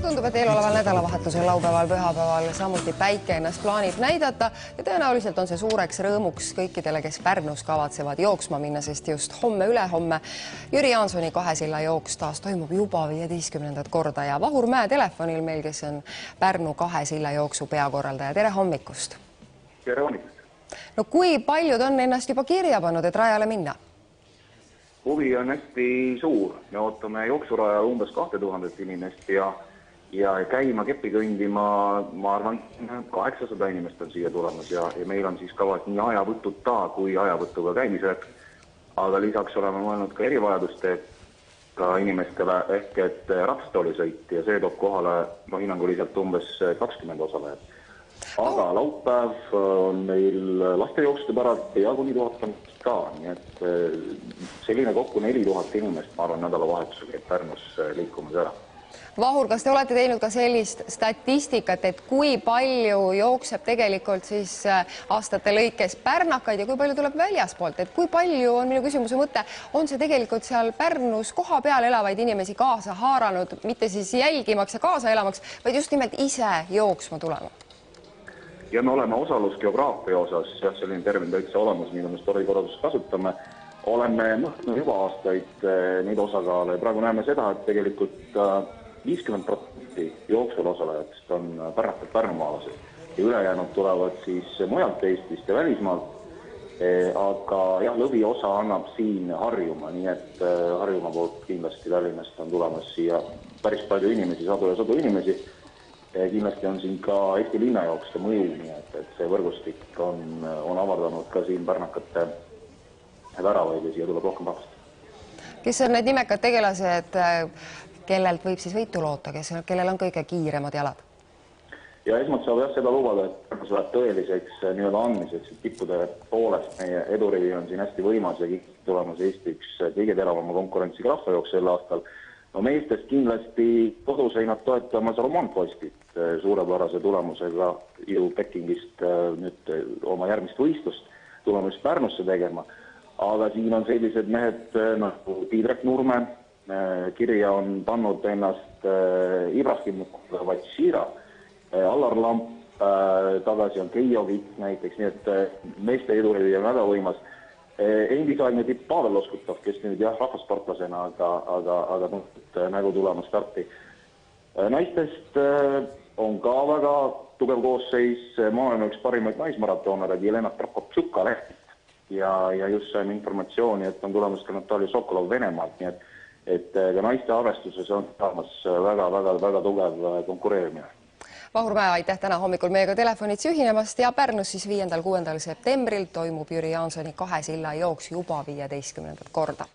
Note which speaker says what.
Speaker 1: Tundub, et eeloleval nädalavahetusel, laupäeval, pühapäeval samuti päike ennast plaanib näidata ja tõenäoliselt on see suureks rõõmuks kõikidele, kes Pärnus kavatsevad jooksma minna, sest just homme-ülehomme Jüri Jaansoni Kahesilla jooks taas toimub juba 15. korda ja Vahur Mäe telefonil meil, kes on Pärnu Kahesilla jooksu peakorraldaja. Tere hommikust!
Speaker 2: Tere hommikust!
Speaker 1: No kui paljud on ennast juba kirja pannud, et rajale minna?
Speaker 2: Huvi on hästi suur. Me ootame jooksurajal umbes 2000 inimest ja käima keppi kõndima, ma arvan, 800 inimest on siia tulemas ja meil on siis kavas nii ajavõtuta kui ajavõtuga käimised, aga lisaks oleme mõelnud ka erivajadustega inimestele ehk et ratastoolisõit ja see toob kohale hinnanguliselt umbes 20 osalejat. Aga laupäev on meil lastejooksude pärast ja kuni 1000 inimest ka, nii et selline kokku 4000 inimest, ma arvan, nädalavahetusel käib Pärnus liikumas ära.
Speaker 1: Vahur, kas te olete teinud ka sellist statistikat, et kui palju jookseb tegelikult siis aastate lõikes pärnakaid ja kui palju tuleb väljaspoolt, et kui palju on minu küsimuse mõte, on see tegelikult seal Pärnus koha peal elavaid inimesi kaasa haaranud, mitte siis jälgimaks ja kaasa elamaks, vaid just nimelt ise jooksma tulema?
Speaker 2: Ja me oleme osalusgeograafia osas, selline termin täitsa olemas, mida me spordikorraldust kasutame, oleme mõhtnud juba aastaid neid osakaale ja praegu näeme seda, et tegelikult 50% jooksul osalejatest on pärnumaalased ja ülejäänud tulevad siis mujalt Eestist ja välismaalt, aga jah, lõviosa annab siin Harjumaa, nii et Harjumaa poolt kindlasti Tallinnast on tulemas siia päris palju inimesi, sadu ja sadu inimesi. Kindlasti on siin ka Eesti linnajooksude mõju, nii et see võrgustik on avardanud ka siin pärnakate väravaid ja siia tuleb rohkem rahvast.
Speaker 1: Kes on need nimekad tegelased, kellelt võib siis võitu loota, kellel on kõige kiiremad jalad?
Speaker 2: Ja esmalt saab seda lubada, et Pärnus läheb tõeliseks andmiseks, et tippude poolest meie edurivi on siin hästi võimas ja tulemas Eesti üks kõige teravama konkurentsiga rahvajooks sel aastal. No meestest kindlasti koduseinad toetamas Roman Postit suurepärase tulemusega ju Pekingist nüüd oma järgmist võistlust tulemas Pärnusse tegema. Aga siin on sellised mehed nagu Tiidrek Nurme, kirja on pannud ennast Ibrahim Vatšira, Allar Lamp, tagasi on Keijo Vits näiteks, nii et meeste edurivi on väga võimas. Endisaegne tipp Pavel Loskutov, kes nüüd jah rahvasportlasena, aga nägu tulema starti. Naistest on ka väga tugev koosseis, maailma üks parimaid naismaratoonare Jelena Prokoptšuka Lehtist ja just saime informatsiooni, et on tulemas ka Natalja Sokolov Venemaalt, nii et ka naiste arvestuses on väga tugev konkureerimine.
Speaker 1: Vahur Mäe, aitäh täna hommikul meiega telefonitsi ühinemast ja Pärnus siis 5.–6. septembril toimub Jüri Jaansoni Kahesilla jooks juba 15. korda.